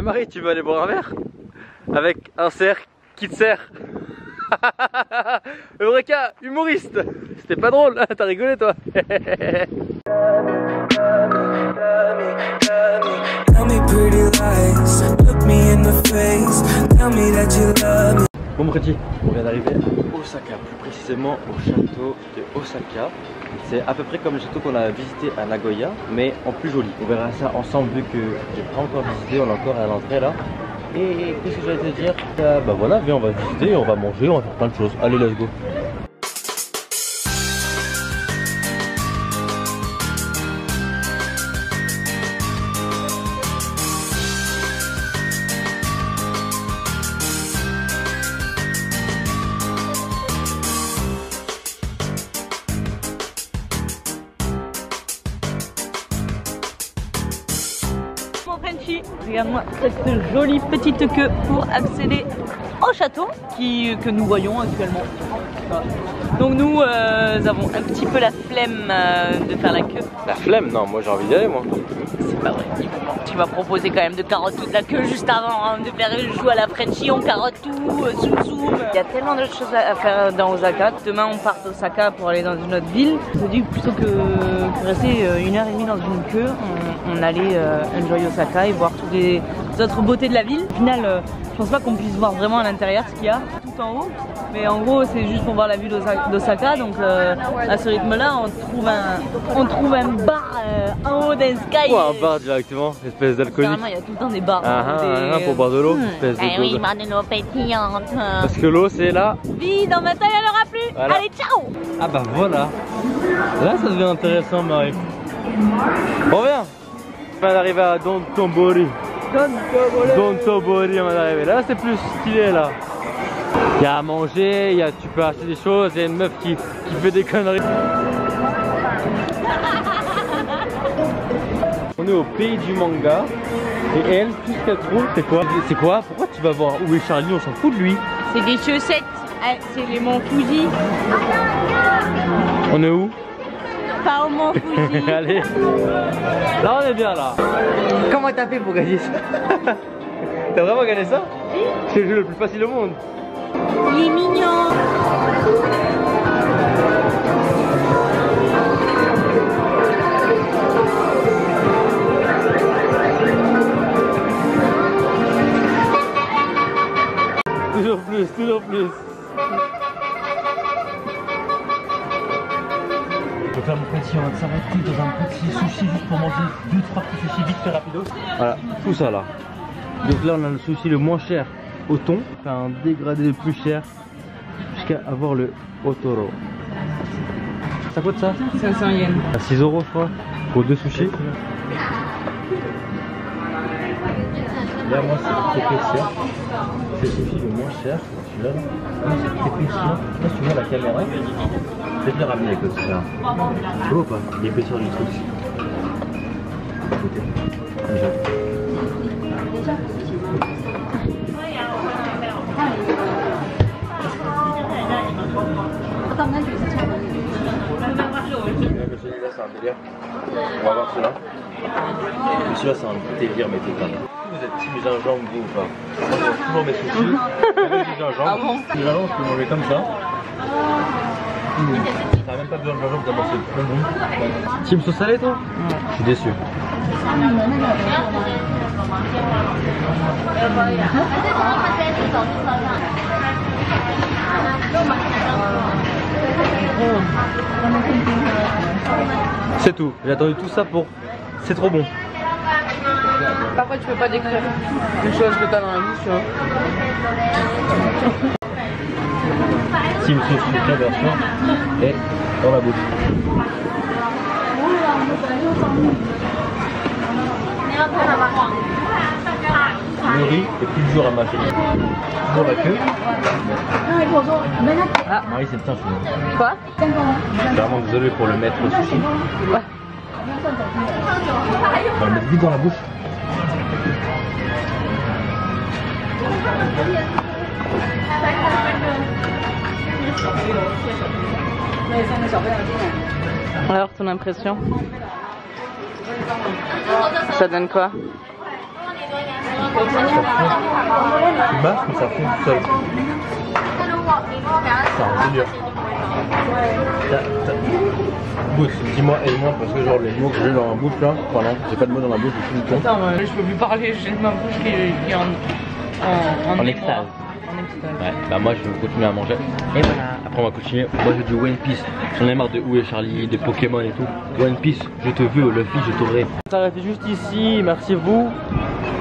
Marie, tu veux aller boire un verre? Avec un cerf qui te sert. Eureka, humoriste. C'était pas drôle, t'as rigolé toi. Bon Brady, on vient d'arriver à Osaka, plus précisément au château de Osaka. C'est à peu près comme le château qu'on a visité à Nagoya, mais en plus joli. On verra ça ensemble vu que j'ai pas encore visité, on est encore à l'entrée là. Et qu'est-ce que j'allais te dire? Bah voilà, viens, on va visiter, on va manger, on va faire plein de choses. Allez, let's go. Regarde-moi cette jolie petite queue pour accéder au château que nous voyons actuellement. Donc nous avons un petit peu la flemme de faire la queue. La flemme? Non, moi j'ai envie d'y aller moi. C'est pas vrai. Tu vas proposer quand même de carotte toute la queue juste avant de faire le jeu à la Frenchie, on carotte tout, zoom. Il y a tellement de choses à faire dans Osaka. Demain on part d'Osaka pour aller dans une autre ville. Je dis plutôt que rester 1h30 dans une queue, on allait enjoy Osaka et voir toutes les autres beautés de la ville. Au final, je pense pas qu'on puisse voir vraiment à l'intérieur ce qu'il y a tout en haut. Mais en gros c'est juste pour voir la vue d'Osaka. Donc à ce rythme là on trouve un bar en haut d'un sky. Quoi, un bar directement, espèce d'alcoolique. Il y a tout le temps des bars. Rien pour boire de l'eau, espèce de oui, boire de l'eau pétillante. Parce que l'eau c'est là. Vie, dans ma taille il n'y en aura plus. Voilà. Allez, ciao. Ah bah voilà. Là ça devient intéressant Marie. Bon viens. On vient d'arriver à Dontobori. Dontobori, on vient d'arriver. Là c'est plus stylé là. Il y a à manger, tu peux acheter des choses, il y a une meuf qui fait des conneries. On est au pays du manga et elle, tout ce qu'elle trouve, c'est quoi? C'est quoi? Pourquoi tu vas voir où est Charlie? On s'en fout de lui. C'est des chaussettes, c'est les Mont Fuji. On est où? Pas au Mont Fuji. Allez. Là on est bien là. Comment t'as fait pour gagner ça? T'as vraiment gagné ça? C'est le jeu le plus facile au monde. Il est mignon. Toujours plus, toujours plus. Donc là mon petit, on va s'arrêter dans un petit sushi juste pour manger 2-3 petits sushis vite fait rapido. Voilà, tout ça là. Donc là on a le sushi le moins cher au thon, on fait un dégradé le plus cher jusqu'à avoir le otoro. Ça coûte ça? 500 yens. À 6 € je crois, pour 2 sushis. Là moi c'est le cher. C'est le sushi le moins cher, celui-là. C'est petit. Là tu vois la caméra, je vais te le ramener avec le frère. Tu vois ou pas? L'épaisseur du truc. Écoutez. Celui-là c'est un délire. On va voir celui-là. Celui-là c'est un délire mais total. Vous êtes team gingembre vous ou pas? Moi je mange toujours mes sushis avec du gingembre. Ah bon? Le gingembre je peux manger comme ça. T'as même pas besoin de gingembre tellement c'est trop bon. Team sauce salée toi? Ouais. Je suis déçu. C'est tout, j'ai attendu tout ça pour... C'est trop bon. Parfois tu peux pas décrire une chose que t'as dans la bouche. Hein. Si monsieur sucré bien sûr et dans la bouche. Le riz est plus dur à mâcher. Toujours la queue. Ah Marie c'est le tien celui-là. Quoi? Je suis vraiment désolé pour le mettre au sushi. Ouais. On va le mettre vite dans la bouche. Alors ton impression? Ça donne quoi? Masque, mais ça fond tout seul. C'est un délire. Bousse, dis-moi, aide-moi parce que genre les mots que j'ai dans la bouche là, voilà, j'ai pas de mots dans la bouche, je suis Attends, je peux plus parler, j'ai ma bouche qui est en extase. Ouais, bah moi je vais continuer à manger. Et voilà, après on va continuer. Moi je dis One Piece. J'en ai marre de Où est Charlie, de Pokémon et tout. One Piece, je te veux, Luffy, je t'aurai. On s'arrête juste ici, merci vous.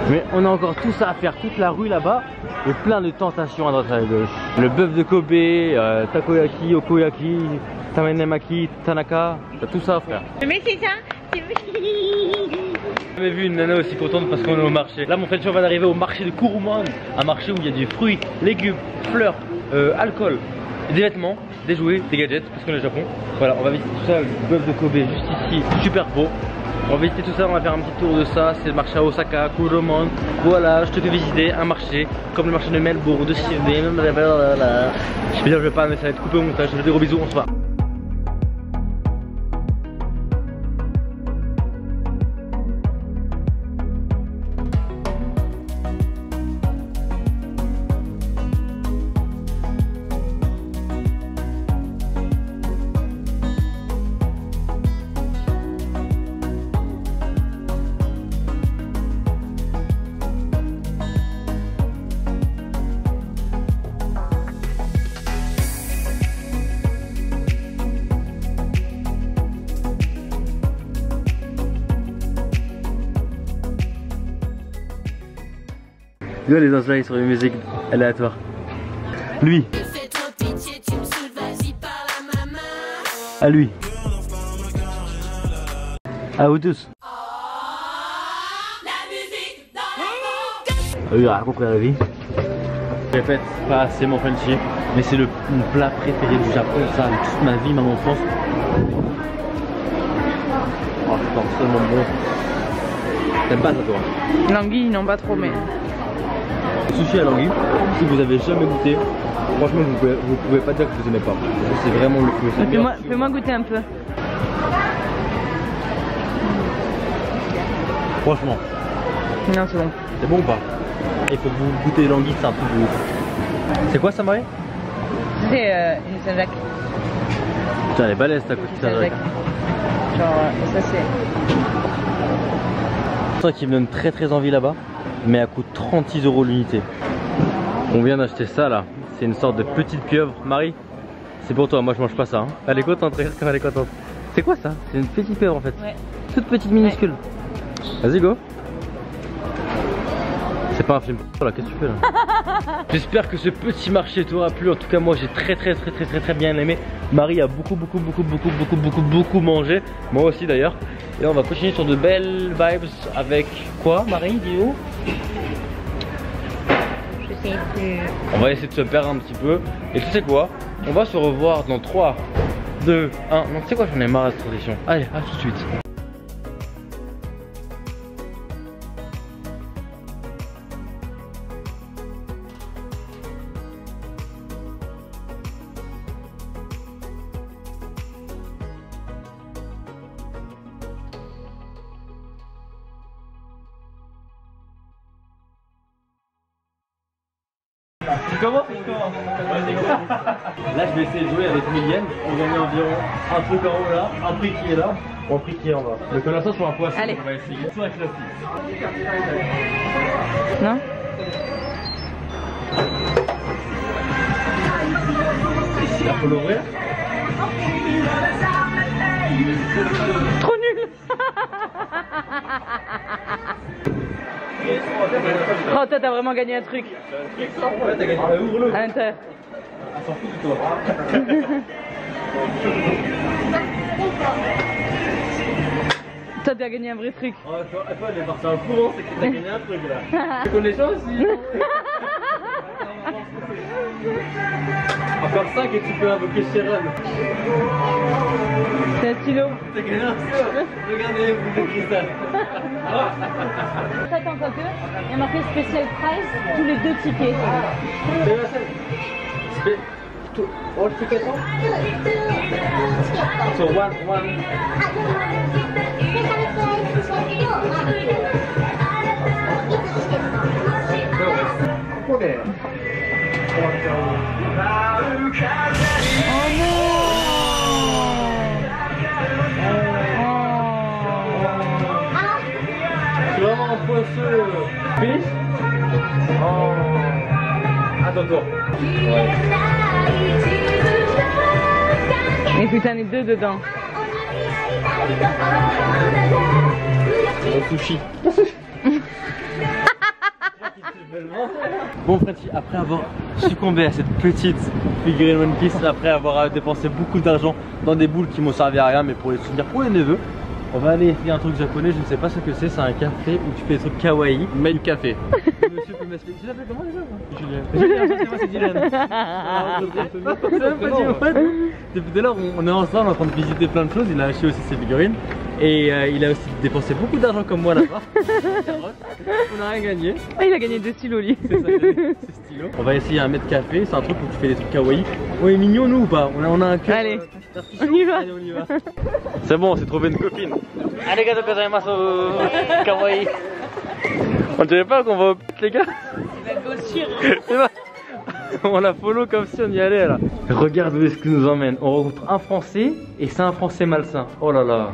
Mais on a encore tout ça à faire, toute la rue là-bas. Et plein de tentations à droite et à gauche. Le bœuf de Kobe, takoyaki, okoyaki, tamenemaki, tanaka. T'as tout ça à faire. Mais c'est ça. J'ai jamais vu une nana aussi contente parce qu'on est au marché. Là mon frère on va d'arriver au marché de Kuruman, un marché où il y a des fruits, légumes, fleurs, alcool, des vêtements, des jouets, des gadgets parce qu'on est au Japon. Voilà, on va visiter tout ça, le bœuf de Kobe juste ici, super beau. On va visiter tout ça, on va faire un petit tour de ça, c'est le marché à Osaka, Kuruman. Voilà, je te fais visiter un marché comme le marché de Melbourne, de Sydney, blablabla. Je vais pas, mais ça va être coupé au montage. Je te fais des gros bisous, on se voit. Regarde les ensoleils sur les musiques aléatoires. Lui. À lui. À vous tous. Ah oui, raconte la vie. Je répète, pas assez mon Frenchie, mais c'est mon plat préféré du Japon, ça, de toute ma vie, même en enfance. Oh putain, c'est tellement bon. T'aimes pas ça toi? L'anguille, non pas trop, mais... Sushi à l'anguille, si vous avez jamais goûté, franchement vous pouvez pas dire que vous aimez pas. C'est vraiment le plus. Fais-moi goûter un peu. Franchement. Non, c'est bon. C'est bon ou pas? Il faut que vous goûtez l'anguille, c'est un truc de ouf. C'est quoi ça, Marie? C'est une Saint-Jacques. Putain, elle est balèze ta côté Saint-Jacques. Genre, ça c'est... C'est ça qui me donne très envie là-bas, mais elle coûte 36 € l'unité. On vient d'acheter ça là, c'est une sorte de petite pieuvre. Marie, c'est pour toi, moi je mange pas ça. Hein. Elle est contente, regarde comme elle est contente. C'est quoi ça? C'est une petite pieuvre en fait. Ouais. Toute petite minuscule. Ouais. Vas-y go. C'est pas un film là, qu'est-ce que tu fais là? J'espère que ce petit marché t'aura plu. En tout cas moi j'ai très bien aimé. Marie a beaucoup mangé. Moi aussi d'ailleurs. Et là on va continuer sur de belles vibes avec quoi Marie? Dis-nous. Je sais plus. On va essayer de se perdre un petit peu. Et tu sais quoi? On va se revoir dans 3, 2, 1. Non tu sais quoi, j'en ai marre de cette tradition. Allez, à tout de suite. Comment? Là je vais essayer de jouer avec Milienne pour gagner environ un truc en haut là, un prix qui est là, ou un prix qui est en bas. Le connaissance sur un poisson. Allez. On va essayer. Soit classique. Non? Il faut l'ouvrir. Trop nul. Oh toi t'as vraiment gagné un truc. Ouais t'as gagné, ouvre-le. À l'intérieur. Elle s'en fout de toi. Toi t'as gagné un vrai truc. Oh, toi elle est partie en courant, c'est que t'as gagné un truc là. Tu connais ça aussi? Encore 5 et tu peux invoquer Sharon. C'est un stylo. T'as gagné un stylo. Regardez, vous de cristal. Attends, quoi que, il y a marqué Special Price, tous les 2 tickets. C'est la scène. All tickets on? So one. C'est vraiment un poisseux. Finish? Oh. Attends, toi. Ouais. Écoute, t'en es deux dedans. Au sushi. Bon Frenchie, après avoir succombé à cette petite figurine One Piece, après avoir dépensé beaucoup d'argent dans des boules qui m'ont servi à rien mais pour les souvenirs pour les neveux, on va aller essayer un truc japonais, je ne sais pas ce que c'est un café où tu fais des trucs kawaii. Made café. Monsieur peut m'expliquer. Tu l'appelles comment déjà? Julien. Julien, c'est Dylan. Depuis tout à l'heure, on est ensemble en train de visiter plein de choses, il a acheté aussi ses figurines. Et il a aussi dépensé beaucoup d'argent comme moi là-bas. On n'a rien gagné. Ah, il a gagné 2 stylos lui. C'est ça, c'est stylo. On va essayer un mètre café, c'est un truc où tu fais des trucs kawaii. On est mignons nous ou pas? On a un cœur. Allez, on y va. Allez, on y va. C'est bon, on s'est trouvé une copine. Allez, gâteau gozaimasu kawaii. On dirait pas qu'on va au pute les gars? La gossure. C'est pas. On la follow comme si on y allait là. Regarde où est-ce que nous emmène. On rencontre un Français et c'est un Français malsain. Oh là là.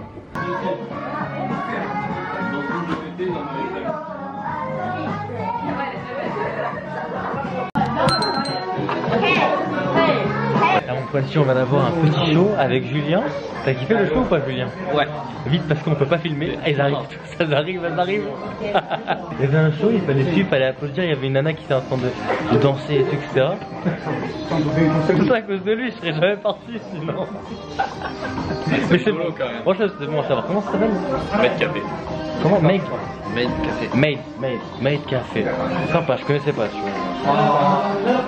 À mon poisson, on va avoir un petit show avec Julien. T'as kiffé le show ou pas, Julien? Ouais. Vite parce qu'on peut pas filmer. Elles arrivent, elles arrivent. Il y avait un show, il fallait suivre, il fallait applaudir. Il y avait une nana qui était en train de danser et tout, etc. Tout ça à cause de lui, je serais jamais parti sinon. Mais c'est bon, franchement c'est bon à savoir. Comment ça s'appelle? Made café. Comment? Made Café. Made café. Sympa, je connaissais pas, tu vois.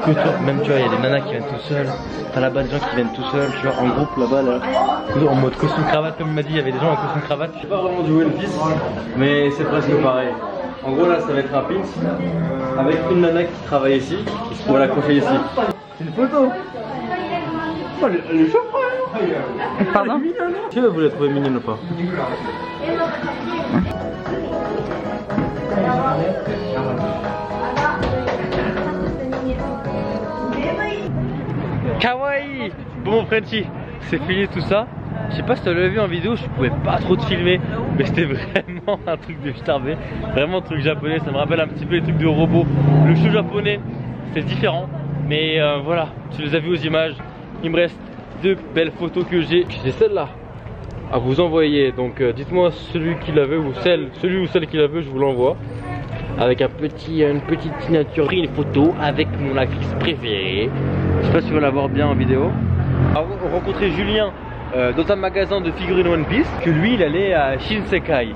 Culture, même tu vois, il y a des nanas qui viennent tout seuls. T'as là-bas des gens qui viennent tout seuls, tu vois, en groupe là-bas, là. En mode costume cravate, comme il m'a dit, il y avait des gens en costume cravate. Je sais pas vraiment du One Piece, mais c'est presque pareil. En gros, là, ça va être un pins avec une nana qui travaille ici, pour l'accrocher ici. C'est une photo. Oh, elle est chaude, frère. Pardon? Tu veux, vous la trouvez mignonne ou pas? Kawaii. Bon Frenchie, c'est fini tout ça. Je sais pas si tu l'as vu en vidéo, je pouvais pas trop te filmer, mais c'était vraiment un truc de starbé, vraiment un truc japonais, ça me rappelle un petit peu les trucs de robots. Le show japonais, c'est différent, mais voilà, tu les as vus aux images. Il me reste 2 belles photos que j'ai celle-là à vous envoyer, donc dites-moi celui qui la veut ou celui ou celle qui la veut, je vous l'envoie. Avec une petite signature, une photo avec mon actrice préférée. Je sais pas si tu vas la voir bien en vidéo. On rencontrait Julien dans un magasin de figurines One Piece, que lui il allait à Shinsekai.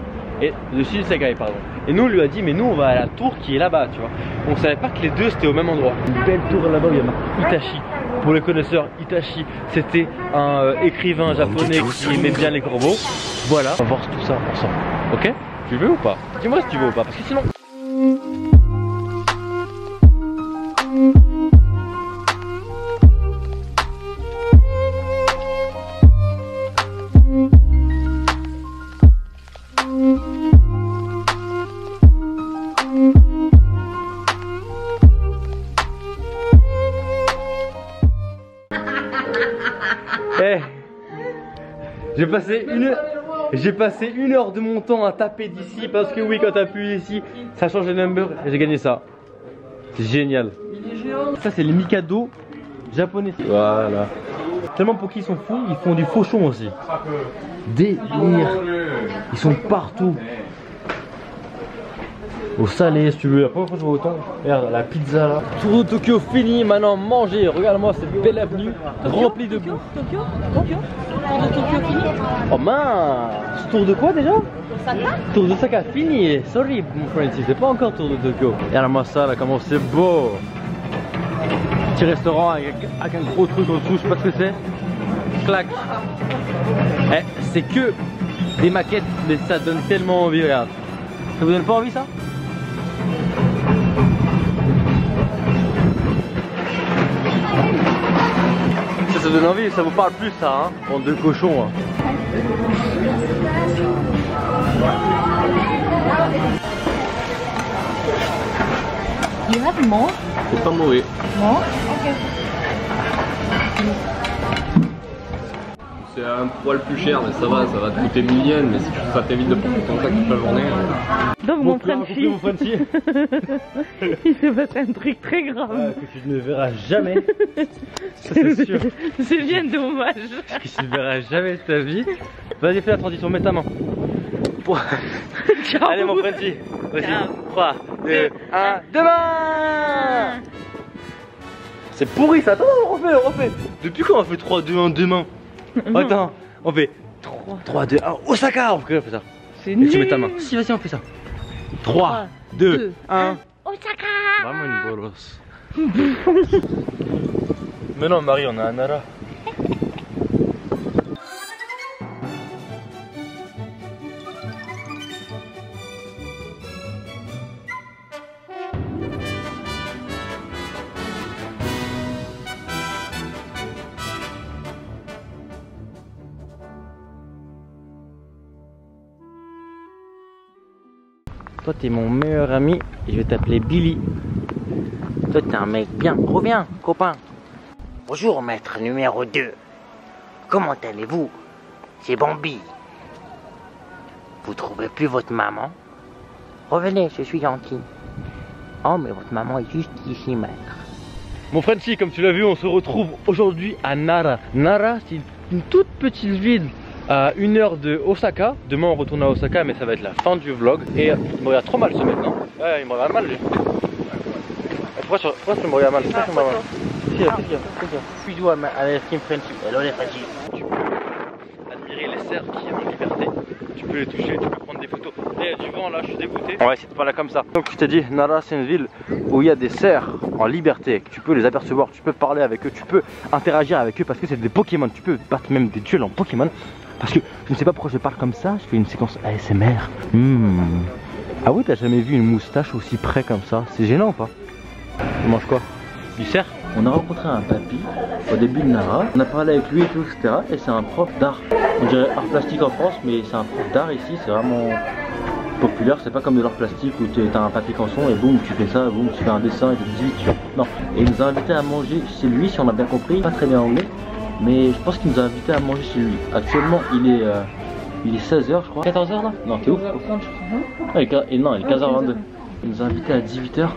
Pardon. Et nous on lui a dit mais nous on va à la tour qui est là-bas, tu vois. On savait pas que les deux c'était au même endroit. Une belle tour là-bas où il y a marqué Itachi. Pour les connaisseurs, Itachi c'était un écrivain japonais qui aimait bien les corbeaux. Voilà, on va voir tout ça ensemble. Ok? Tu veux ou pas? Dis-moi si tu veux ou pas, parce que sinon... Hey, j'ai passé une heure de mon temps à taper d'ici parce que oui, quand t'appuies ici, ça change les numbers et j'ai gagné ça. C'est génial. Ça c'est les Mikado japonais. Voilà. Tellement pour qui ils sont fous, ils font du fauchon aussi. Délire. Ils sont partout. Au salé si tu veux, la première fois que je vois autant. Regarde la pizza là. Tour de Tokyo fini, maintenant manger. Regarde-moi cette belle avenue remplie de bouffe. Tokyo. Tour de Tokyo fini. Oh mince. Tour de quoi déjà? Osaka. Tour de Osaka fini. Sorry mon friend, c'est pas encore tour de Tokyo. Regarde-moi ça là, comment c'est beau. Petit restaurant avec un gros truc en dessous, je sais pas ce que c'est. Clac. Eh, c'est que des maquettes, mais ça donne tellement envie, regarde. Ça vous donne pas envie ça? Ça donne envie, ça vous parle plus ça, hein, bande de cochons. Hein. You have more? C'est pas mauvais. More? Ok. C'est un poil plus cher, mais ça va te coûter 1000 yens, mais ça t'évite de prendre ton sac toute la journée. Donc mon Frenchie, il s'est passé un truc très grave. Que tu ne verras jamais. Ça c'est sûr. C'est bien dommage. Que tu ne verras jamais de ta vie. Vas-y, fais la transition, mets ta main. Ciao. Allez mon Frenchie. Vas-y. 3, 2, 1, demain. C'est pourri ça. Attends, on refait. Depuis quand on fait 3, 2, 1, demain? Attends, on fait 3, 2, 1, Osaka. On fait ça. C'est Et nul. tu mets ta main. Si, vas-y, on fait ça. 3, 2, 1. Osaka. Vraiment une bolosse. Mais non, Marie, on a un Nara. Toi t'es mon meilleur ami et je vais t'appeler Billy. Toi t'es un mec bien. Reviens, copain. Bonjour maître numéro 2. Comment allez-vous? C'est Bambi. Vous trouvez plus votre maman? Revenez, je suis gentil. Oh mais votre maman est juste ici maître. Mon Frenchie, comme tu l'as vu, on se retrouve aujourd'hui à Nara. Nara, c'est une toute petite ville à 1 heure de Osaka. Demain on retourne à Osaka, mais ça va être la fin du vlog. Et il me regarde trop mal ce mec, non? Ouais, il me regarde mal lui. Pourquoi tu me regardes mal? Pourquoi tu me regardes mal? Bisous à la team Frenchie. Hello les Frenchie. Tu peux admirer les cerfs qui sont en liberté. Tu peux les toucher, tu peux prendre des photos. Et du vent là, je suis dégoûté. On va essayer de parler comme ça. Donc je t'ai dit, Nara c'est une ville où il y a des cerfs en liberté. Que tu peux les apercevoir, tu peux parler avec eux, tu peux interagir avec eux parce que c'est des Pokémon. Tu peux battre même des duels en Pokémon. Parce que je ne sais pas pourquoi je parle comme ça, je fais une séquence ASMR. Ah oui, t'as jamais vu une moustache aussi près comme ça? C'est gênant ou pas? Tu manges quoi? Du cerf? On a rencontré un papy au début de Nara. On a parlé avec lui et tout, etc. Et c'est un prof d'art. On dirait art plastique en France, mais c'est un prof d'art ici. C'est vraiment populaire. C'est pas comme de l'art plastique où t'as un papier canson et boum, tu fais ça, boum, tu fais un dessin et tu te dis, tu vois. Non. Et il nous a invités à manger chez lui, si on a bien compris. Pas très bien anglais. Mais je pense qu'il nous a invités à manger chez lui. Actuellement, il est 16h, je crois. 14h là? Non, t'es ouf. Non, il est 15h22. Il nous a invités à 18h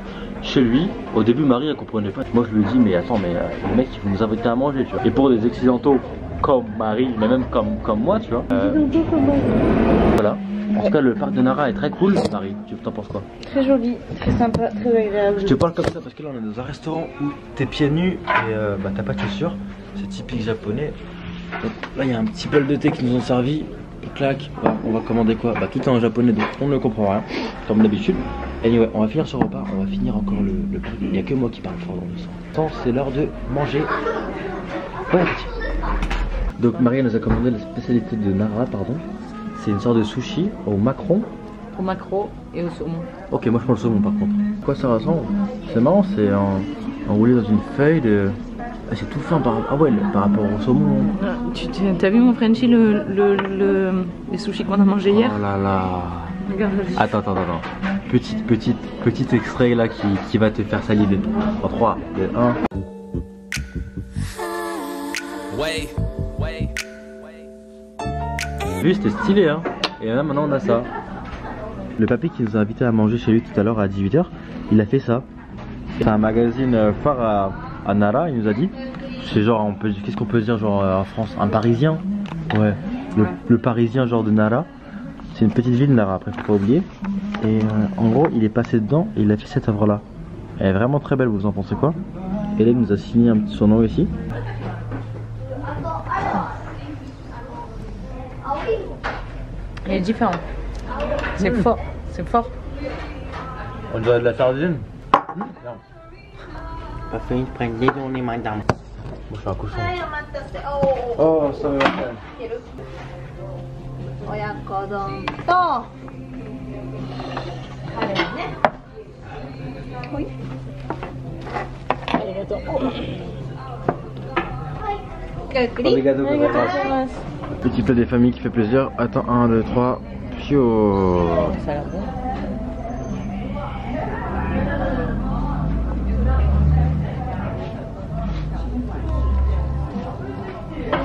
chez lui. Au début, Marie, elle comprenait pas. Moi, je lui ai dit, mais attends, mais le mec, il veut nous inviter à manger, tu vois. Et pour des occidentaux comme Marie, mais même comme moi, tu vois. Voilà. En tout cas, le parc de Nara est très cool. Marie, tu t'en penses quoi? Très joli, très sympa, très agréable. Je te parle comme ça parce que là, on est dans un restaurant où t'es pieds nus et t'as pas de chaussures. C'est typique japonais. Donc là, il y a un petit bol de thé qui nous ont servi. Clac, on va commander quoi? Bah, tout est en japonais, donc on ne comprend rien, comme d'habitude. Anyway, on va finir ce repas, on va finir encore le prix. Il n'y a que moi qui parle fort dans le sang. C'est l'heure de manger. Ouais, petit. Donc Marie nous a commandé la spécialité de Nara, pardon. C'est une sorte de sushi au macaron. Au maquereau et au saumon. Ok, moi je prends le saumon par contre. Quoi ça ressemble? C'est marrant, c'est enroulé dans une feuille de... Ah, c'est tout fin par rapport au saumon. T'as vu mon Frenchie les sushis qu'on a mangé hier? Oh là là. Regarde. Attends. Petit extrait là qui va te faire saliver. En 3, 2, 1. Vu, c'était stylé hein. Et là maintenant on a ça. Le papy qui nous a invités à manger chez lui tout à l'heure à 18h, il a fait ça. C'est un magazine phare à Nara, il nous a dit. C'est genre, qu'est-ce qu'on peut dire genre en France? Un Parisien? Ouais. Le Parisien genre de Nara. C'est une petite ville de Nara, après faut pas oublier. Et en gros il est passé dedans et il a fait cette œuvre là. Elle est vraiment très belle, vous en pensez quoi? Et là il nous a signé un petit surnom ici. Il est différent. C'est fort, c'est fort. On dirait de la sardine. Pas fait une prenne détournée madame. Moi je suis un cochon. Oh ça me va. 親子丼とカレーね。ほい。ありがとう。ゆっくり。 Petit plat des familles qui fait plaisir. Attends, 1, 2, 3. Pio. Ça a l'air bon.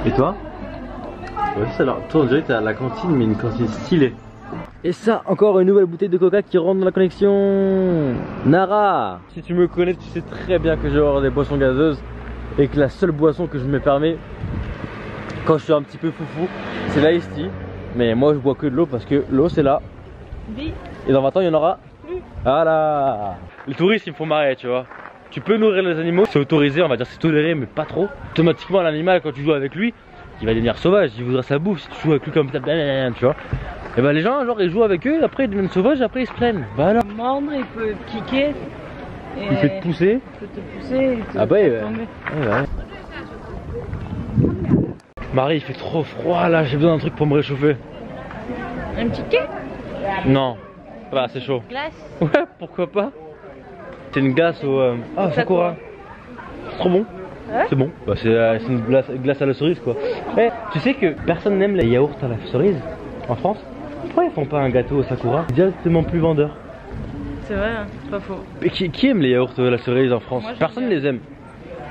Et toi? Ouais, ça alors, toi on dirait que t'es à la cantine, mais une cantine stylée. Et ça, encore une nouvelle bouteille de coca qui rentre dans la connexion. Nara, si tu me connais, tu sais très bien que j'ai horreur des boissons gazeuses et que la seule boisson que je me permets quand je suis un petit peu foufou, c'est l'ice tea. Mais moi je bois que de l'eau parce que l'eau c'est là. Et dans 20 ans il y en aura plus. Voilà. Les touristes ils me font marrer, tu vois. Tu peux nourrir les animaux, c'est autorisé, on va dire c'est toléré, mais pas trop. Automatiquement l'animal quand tu joues avec lui, il va devenir sauvage, il voudra sa bouffe. Si tu joues avec lui comme ça, tu vois. Et bah les gens genre ils jouent avec eux, après ils deviennent sauvages, après ils se plaignent. Voilà. Mordre, il peut kicker. Il peut te pousser. Il peut te pousser. Il peut Ah bah te ouais. Marie il fait trop froid là, j'ai besoin d'un truc pour me réchauffer. Un petit thé? Non, bah c'est chaud. Glace? Ouais, pourquoi pas. C'est une glace au sakura. C'est trop bon. Ouais. C'est bon. Bah c'est une glace à la cerise quoi. Eh, tu sais que personne n'aime les yaourts à la cerise en France? Pourquoi ils font pas un gâteau au sakura? C'est directement plus vendeur. C'est vrai, hein, c'est pas faux. Mais qui aime les yaourts à la cerise en France? Moi, Personne les aime.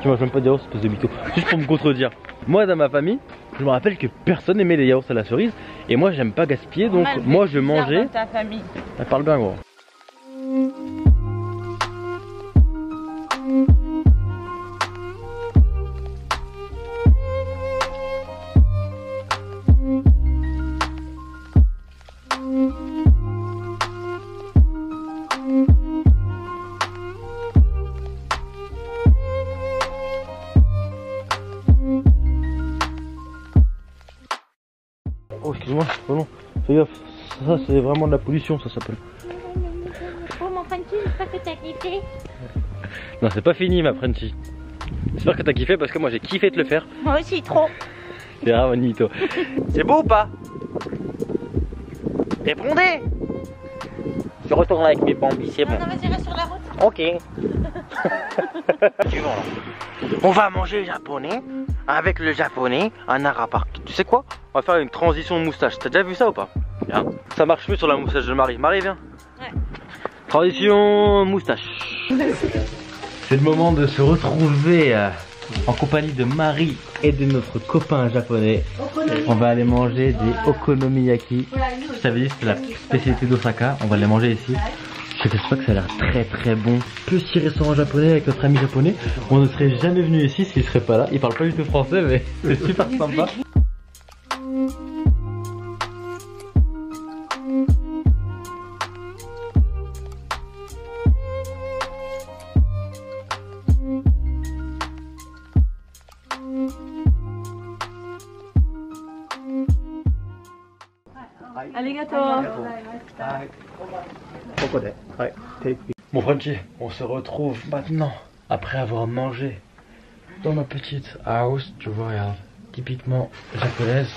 Tu manges même pas de yaourts, espèce de mytho. Juste pour me contredire. Moi dans ma famille, je me rappelle que personne n'aimait les yaourts à la cerise. Et moi j'aime pas gaspiller, donc moi je mangeais. Dans ta famille. Elle parle bien gros. Oh excuse-moi, c'est pas long. Fais gaffe, ça c'est vraiment de la pollution, ça s'appelle. Oh mon Frenchy, j'espère que t'as kiffé. Non c'est pas fini ma Frenchy. J'espère que t'as kiffé parce que moi j'ai kiffé de le faire. Moi aussi, trop. C'est vraiment une mytho. C'est beau ou pas? Répondez. Je retourne avec mes bambis, c'est bon. Non, vas-y, reste sur la route. Ok. On va manger japonais avec le japonais à Nara Park. Tu sais quoi? On va faire une transition moustache. T'as déjà vu ça ou pas? Viens. Ça marche mieux sur la moustache de Marie. Marie viens. Ouais. Transition moustache. C'est le moment de se retrouver en compagnie de Marie et de notre copain japonais. On va aller manger des okonomiyaki. Je t'avais dit c'était la spécialité d'Osaka. On va les manger ici. Je te cache pas que ça a l'air très très bon. Petit restaurant japonais avec notre ami japonais. On ne serait jamais venu ici s'il serait pas là. Il parle pas du tout français mais c'est super sympa. Arigato. Bon Frenchy, on se retrouve maintenant après avoir mangé dans ma petite house. Tu vois, regarde, typiquement japonaise.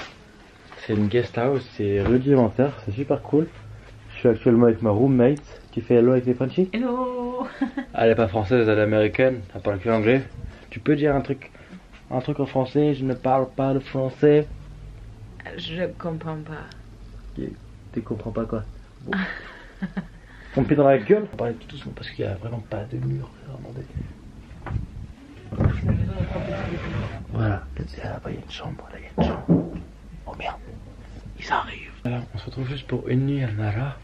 C'est une guest house, c'est rudimentaire, c'est super cool. Je suis actuellement avec ma roommate. Tu fais hello avec les Frenchy? Hello. Elle est pas française, elle est américaine, elle parle que anglais. Tu peux dire un truc en français? Je ne parle pas de français. Je comprends pas. Tu comprends pas quoi? Bon. On pied dans la gueule. On va parler tout doucement parce qu'il n'y a vraiment pas de mur. Voilà, là-bas il y a une chambre, là il y a une chambre. Oh merde, ils arrivent. Voilà, on se retrouve juste pour une nuit à Nara.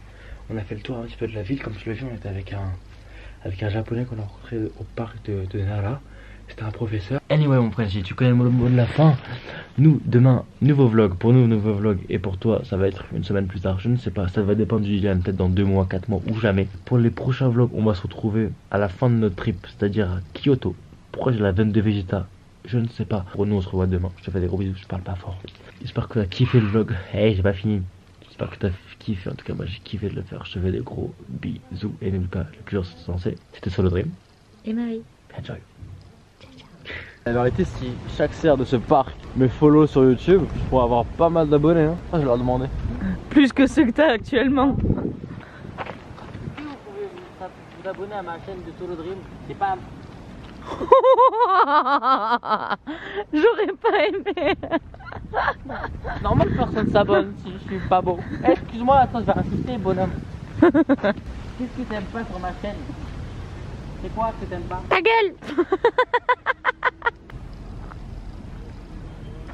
On a fait le tour un petit peu de la ville. Comme tu l'as vu, on était avec un japonais qu'on a rencontré au parc de Nara. C'était un professeur. Anyway mon frère, si tu connais le mot de la fin. Nous, demain, nouveau vlog. Pour nous, nouveau vlog. Et pour toi, ça va être une semaine plus tard. Je ne sais pas, ça va dépendre du Liliane. Peut-être dans 2 mois, 4 mois ou jamais. Pour les prochains vlogs, on va se retrouver à la fin de notre trip. C'est-à-dire à Kyoto. Pourquoi j'ai la veine de Vegeta? Je ne sais pas. Pour nous, on se revoit demain. Je te fais des gros bisous, je parle pas fort. J'espère que tu as kiffé le vlog. Hey, j'ai pas fini. J'espère que tu as kiffé. En tout cas, moi j'ai kiffé de le faire. Je te fais des gros bisous. Et n'oublie pas, le plus dur c'est censé. C'était Solo Dream. Et Marie. Enjoy. La vérité, si chaque serre de ce parc me follow sur YouTube, je pourrais avoir pas mal d'abonnés. Hein. Ah, je vais leur demander. Plus que ceux que t'as actuellement. Vous pouvez vous abonner à ma chaîne de Solo Dream. C'est pas. J'aurais pas aimé. Normal que personne s'abonne si je suis pas beau. Eh, excuse-moi, attends, je vais insister, bonhomme. Qu'est-ce que t'aimes pas sur ma chaîne? C'est quoi que t'aimes pas? Ta gueule.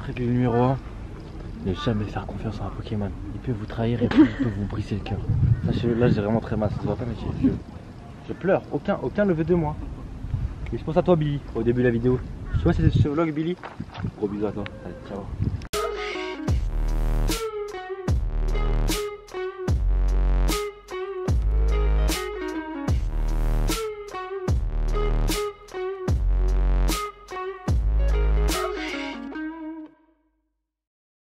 règle numéro 1. Ne jamais faire confiance à un Pokémon. Il peut vous trahir et il peut vous briser le cœur. Là j'ai vraiment très mal, ça se voit pas mais je pleure. Aucun ne veut de moi. Et je pense à toi Billy au début de la vidéo. Tu vois c'est ce vlog Billy. Gros bisous à toi. Allez, ciao.